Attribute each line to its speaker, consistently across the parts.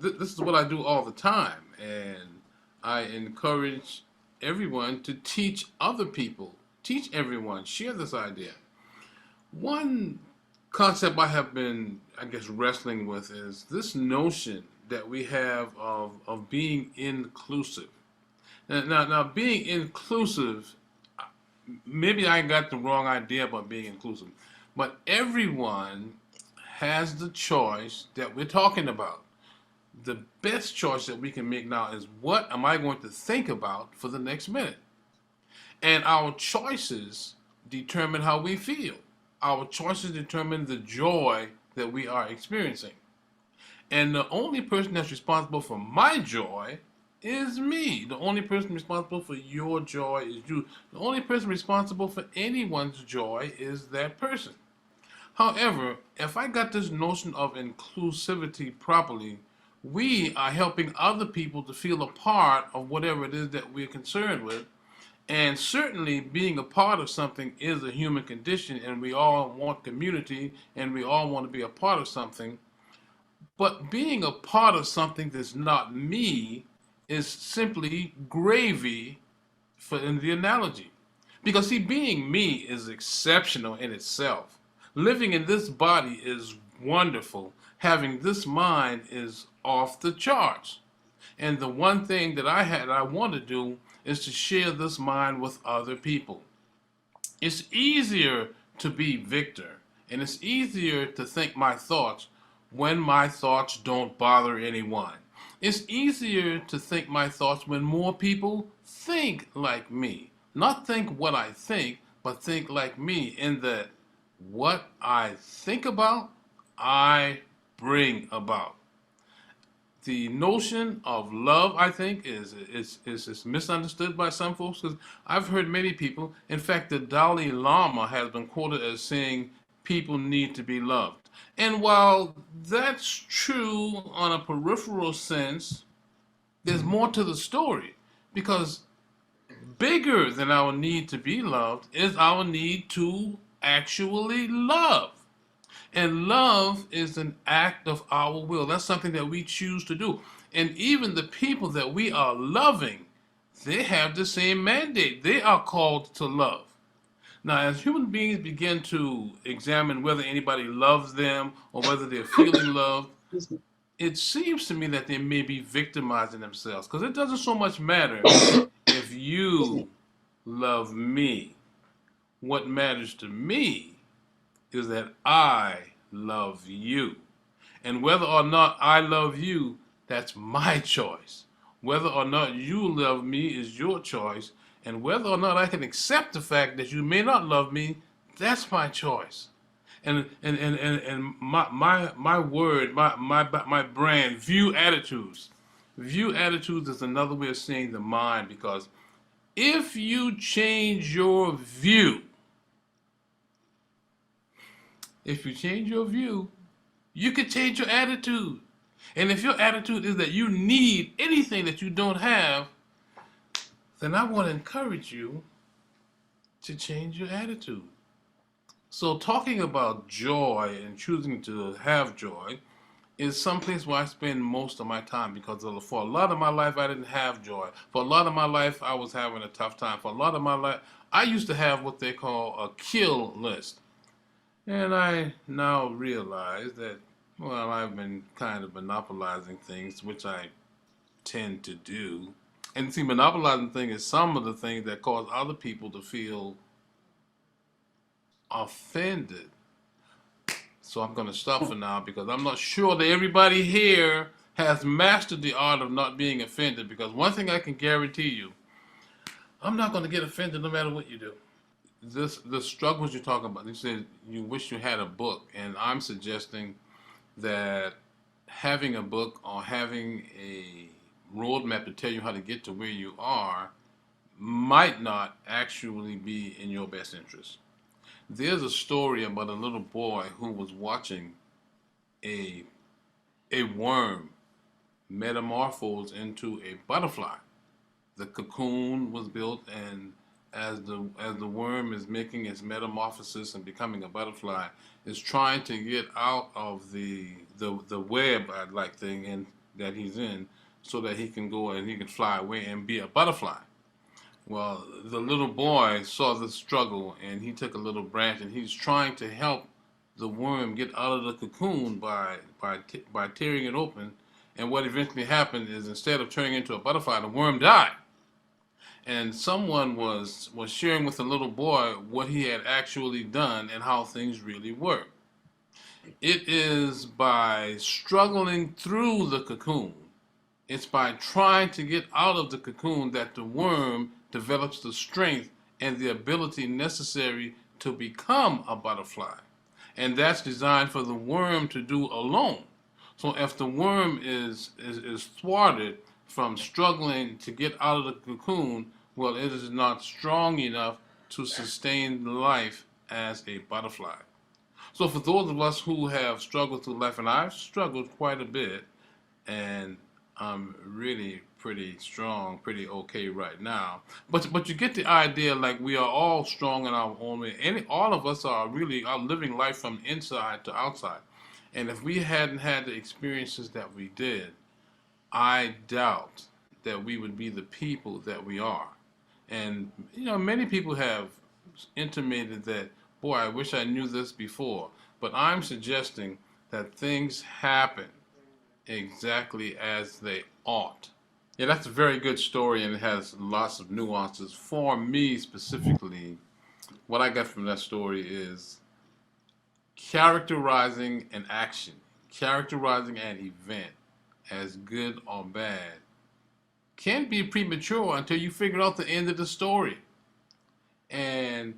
Speaker 1: This is what I do all the time, and I encourage everyone to teach other people, teach everyone, share this idea. One concept I have been, I guess, wrestling with is this notion that we have of being inclusive. Now, being inclusive, maybe I got the wrong idea about being inclusive, but everyone has the choice that we're talking about. The best choice that we can make now is what am I going to think about for the next minute? And our choices determine how we feel. Our choices determine the joy that we are experiencing. And the only person that's responsible for my joy is me. The only person responsible for your joy is you. The only person responsible for anyone's joy is that person. However, if I got this notion of inclusivity properly, we are helping other people to feel a part of whatever it is that we're concerned with. And certainly being a part of something is a human condition, and we all want community and we all want to be a part of something. But being a part of something that's not me is simply gravy for in the analogy. Because see, being me is exceptional in itself. Living in this body is wonderful. Having this mind is off the charts. And the one thing that I want to do is to share this mind with other people. It's easier to be Victor, and it's easier to think my thoughts when my thoughts don't bother anyone. It's easier to think my thoughts when more people think like me. Not think what I think, but think like me in that what I think about, I bring about. The notion of love, I think, is misunderstood by some folks because I've heard many people. In fact, the Dalai Lama has been quoted as saying people need to be loved. And while that's true on a peripheral sense, there's more to the story because bigger than our need to be loved is our need to actually love. And love is an act of our will. That's something that we choose to do. And even the people that we are loving, they have the same mandate. They are called to love. Now, as human beings begin to examine whether anybody loves them or whether they're feeling loved, it seems to me that they may be victimizing themselves because it doesn't so much matter if you love me. What matters to me is that I love you. And whether or not I love you, that's my choice. Whether or not you love me is your choice. And whether or not I can accept the fact that you may not love me, that's my choice. And my word, my brand, view attitudes. View attitudes is another way of saying the mind because if you change your view, if you change your view, you can change your attitude. And if your attitude is that you need anything that you don't have, then I want to encourage you to change your attitude. So, talking about joy and choosing to have joy is someplace where I spend most of my time because for a lot of my life, I didn't have joy. For a lot of my life, I was having a tough time. For a lot of my life, I used to have what they call a kill list. And I now realize that, well, I've been kind of monopolizing things, which I tend to do. And see, monopolizing things is some of the things that cause other people to feel offended. So I'm going to stop for now because I'm not sure that everybody here has mastered the art of not being offended. Because one thing I can guarantee you, I'm not going to get offended no matter what you do. The struggles you're talking about, you said you wish you had a book, and I'm suggesting that having a book or having a roadmap to tell you how to get to where you are might not actually be in your best interest. There's a story about a little boy who was watching a a worm metamorphose into a butterfly. The cocoon was built, and as the worm is making its metamorphosis and becoming a butterfly, is trying to get out of the web like thing and that he's in so that he can go and he can fly away and be a butterfly. Well, the little boy saw the struggle and he took a little branch and he's trying to help the worm get out of the cocoon by tearing it open. And what eventually happened is instead of turning into a butterfly, the worm died. And someone was sharing with the little boy what he had actually done and how things really work. It is by struggling through the cocoon, it's by trying to get out of the cocoon that the worm develops the strength and the ability necessary to become a butterfly. And that's designed for the worm to do alone. So if the worm is thwarted from struggling to get out of the cocoon, well, it is not strong enough to sustain life as a butterfly. So for those of us who have struggled through life, and I've struggled quite a bit, and I'm really pretty strong, pretty okay right now. But you get the idea, like we are all strong in our own way. All of us are living life from inside to outside. And if we hadn't had the experiences that we did, I doubt that we would be the people that we are. And many people have intimated that, boy, I wish I knew this before. But I'm suggesting that things happen exactly as they ought. Yeah, that's a very good story and it has lots of nuances. For me specifically, what I got from that story is characterizing an action, characterizing an event as good or bad can be premature until you figure out the end of the story. And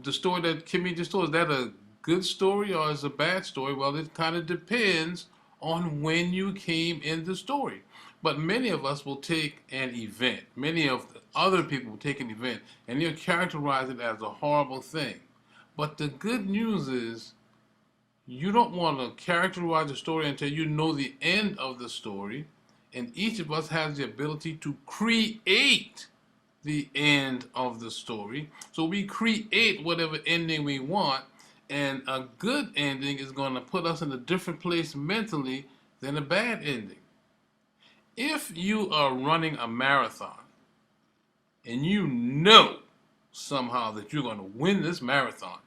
Speaker 1: the story that Kimmy just told, is that a good story or is it a bad story? Well, it kind of depends on when you came in the story. But many of us will take an event. Many of the other people will take an event and they'll characterize it as a horrible thing. But the good news is you don't want to characterize the story until you know the end of the story. And each of us has the ability to create the end of the story. So we create whatever ending we want, and a good ending is going to put us in a different place mentally than a bad ending. If you are running a marathon and you know somehow that you're going to win this marathon,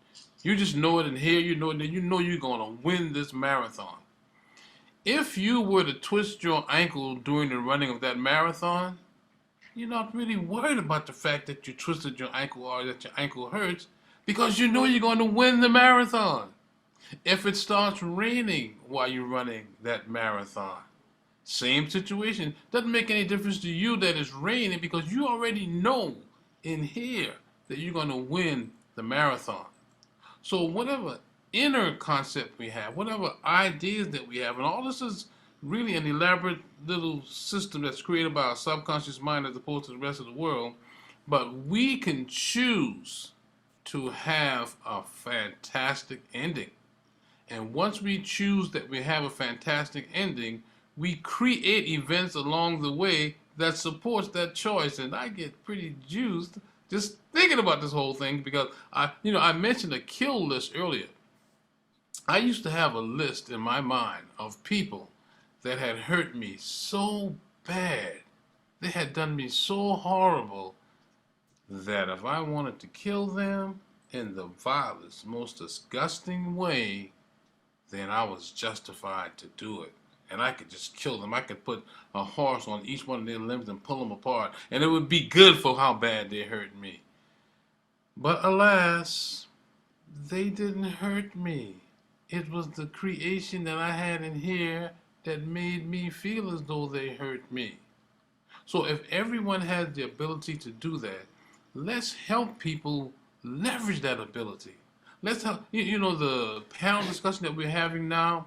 Speaker 1: you just know it in here, you know it, and you know you're going to win this marathon. If you were to twist your ankle during the running of that marathon, you're not really worried about the fact that you twisted your ankle or that your ankle hurts because you know you're going to win the marathon. If it starts raining while you're running that marathon, same situation. Doesn't make any difference to you that it's raining because you already know in here that you're going to win the marathon. So whatever inner concept we have, whatever ideas that we have, and all this is really an elaborate little system that's created by our subconscious mind as opposed to the rest of the world, but we can choose to have a fantastic ending. And once we choose that we have a fantastic ending, we create events along the way that supports that choice. And I get pretty juiced just thinking about this whole thing because I mentioned a kill list earlier. I used to have a list in my mind of people that had hurt me so bad, they had done me so horrible that if I wanted to kill them in the vilest, most disgusting way, then I was justified to do it. And I could just kill them. I could put a horse on each one of their limbs and pull them apart, and it would be good for how bad they hurt me. But alas, they didn't hurt me. It was the creation that I had in here that made me feel as though they hurt me. So if everyone has the ability to do that, let's help people leverage that ability. Let's help, the panel discussion that we're having now,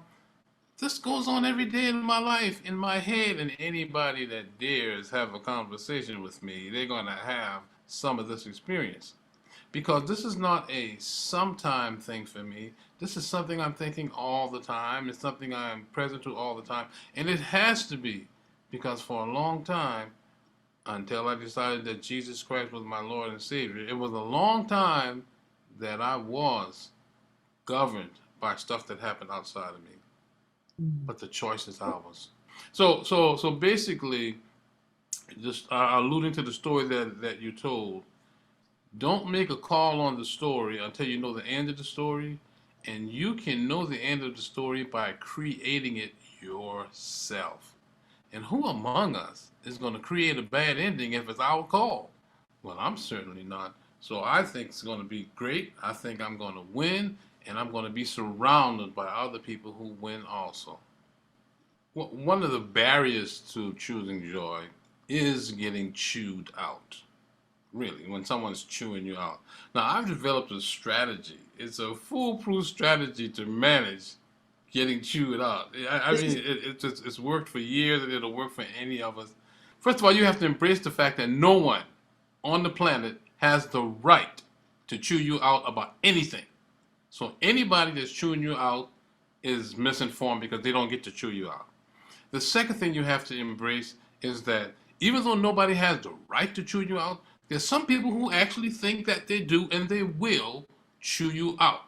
Speaker 1: this goes on every day in my life, in my head, and anybody that dares have a conversation with me, they're going to have some of this experience. Because this is not a sometime thing for me. This is something I'm thinking all the time. It's something I'm present to all the time. And it has to be, because for a long time, until I decided that Jesus Christ was my Lord and Savior, it was a long time that I was governed by stuff that happened outside of me. But the choice is ours. So basically, just alluding to the story that you told, don't make a call on the story until you know the end of the story, and you can know the end of the story by creating it yourself. And who among us is going to create a bad ending if it's our call? Well, I'm certainly not. So I think it's going to be great. I think I'm going to win, and I'm going to be surrounded by other people who win also. One of the barriers to choosing joy is getting chewed out. Really, when someone's chewing you out. Now, I've developed a strategy. It's a foolproof strategy to manage getting chewed out. I mean, it's worked for years, and it'll work for any of us. First of all, you have to embrace the fact that no one on the planet has the right to chew you out about anything. So anybody that's chewing you out is misinformed because they don't get to chew you out. The second thing you have to embrace is that even though nobody has the right to chew you out, there's some people who actually think that they do and they will chew you out.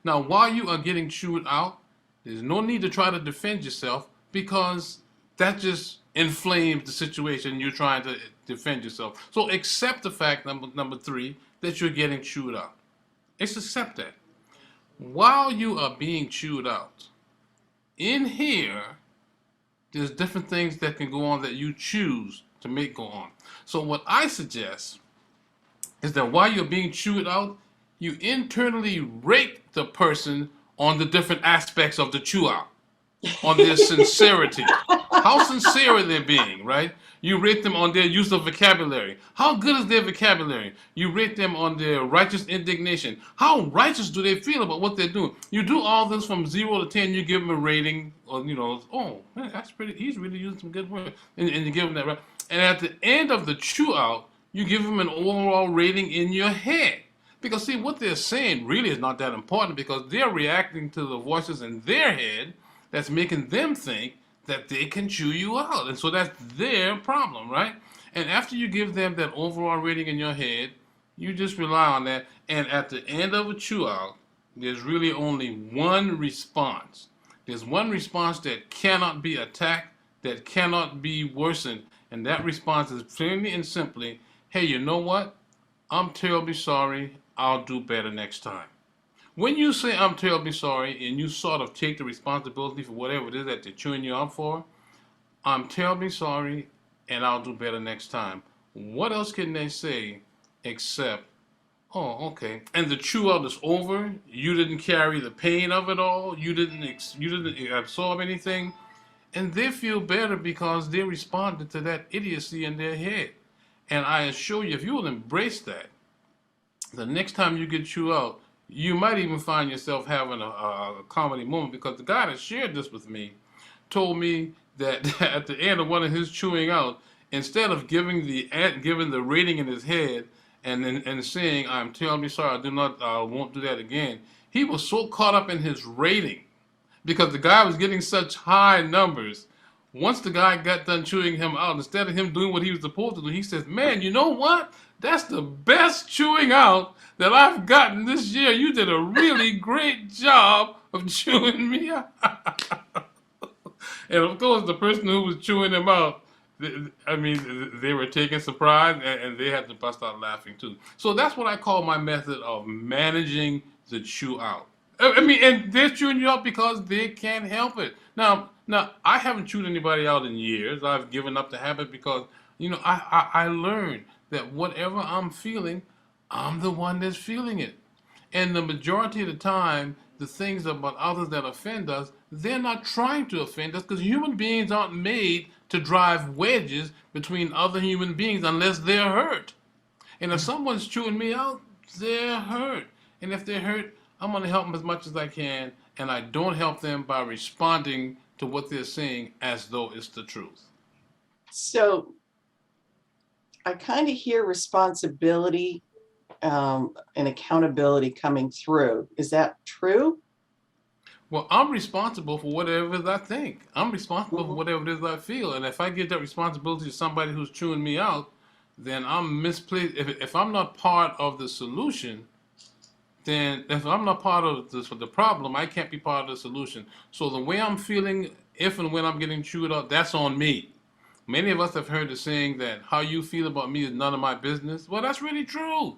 Speaker 1: Now, while you are getting chewed out, there's no need to try to defend yourself because that just inflames the situation you're trying to defend yourself. So accept the fact, number three, that you're getting chewed out. Just accept that. While you are being chewed out, in here, there's different things that can go on that you choose to make go on. So what I suggest is that while you're being chewed out, you internally rate the person on the different aspects of the chew out, on their sincerity. How sincere are they being, right? You rate them on their use of vocabulary. How good is their vocabulary? You rate them on their righteous indignation. How righteous do they feel about what they're doing? You do all this from 0 to 10, you give them a rating, or, oh, man, that's pretty, he's really using some good words. And you give them that, right? And at the end of the chew out, you give them an overall rating in your head. Because, see, what they're saying really is not that important because they're reacting to the voices in their head that's making them think that they can chew you out. And so that's their problem, right? And after you give them that overall rating in your head, you just rely on that. And at the end of a chew out, there's really only one response. There's one response that cannot be attacked, that cannot be worsened. And that response is plainly and simply, hey, you know what? I'm terribly sorry. I'll do better next time. When you say I'm terribly sorry and you sort of take the responsibility for whatever it is that they're chewing you out for, I'm terribly sorry and I'll do better next time. What else can they say except, oh, okay. And the chew out is over. You didn't carry the pain of it all. You didn't absorb anything. And they feel better because they responded to that idiocy in their head. And I assure you, if you will embrace that, the next time you get chewed out, you might even find yourself having a comedy moment because the guy that shared this with me told me that at the end of one of his chewing out, instead of giving the rating in his head and saying, I'm terribly sorry, I won't do that again, he was so caught up in his rating because the guy was getting such high numbers. Once the guy got done chewing him out, instead of him doing what he was supposed to do, he says, man, you know what? That's the best chewing out that I've gotten this year. You did a really great job of chewing me out. And of course, the person who was chewing him out, they were taken surprise and they had to bust out laughing too. So that's what I call my method of managing the chew out. And they're chewing you out because they can't help it. Now, I haven't chewed anybody out in years. I've given up the habit because, I learned that whatever I'm feeling, I'm the one that's feeling it. And the majority of the time, the things about others that offend us, they're not trying to offend us because human beings aren't made to drive wedges between other human beings unless they're hurt. And if someone's chewing me out, they're hurt. And if they're hurt, I'm going to help them as much as I can. And I don't help them by responding to what they're saying as though it's the truth.
Speaker 2: So I kind of hear responsibility and accountability coming through. Is that true?
Speaker 1: Well, I'm responsible for whatever it is I think. I'm responsible for whatever it is I feel. And if I give that responsibility to somebody who's chewing me out, then I'm misplaced. If I'm not part of the solution, then if I'm not part of the problem, I can't be part of the solution. So the way I'm feeling if and when I'm getting chewed up, that's on me. Many of us have heard the saying that how you feel about me is none of my business. Well, that's really true.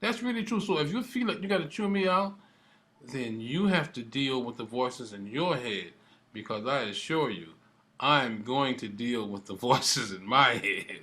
Speaker 1: That's really true. So if you feel like you got to chew me out, then you have to deal with the voices in your head, because I assure you, I'm going to deal with the voices in my head.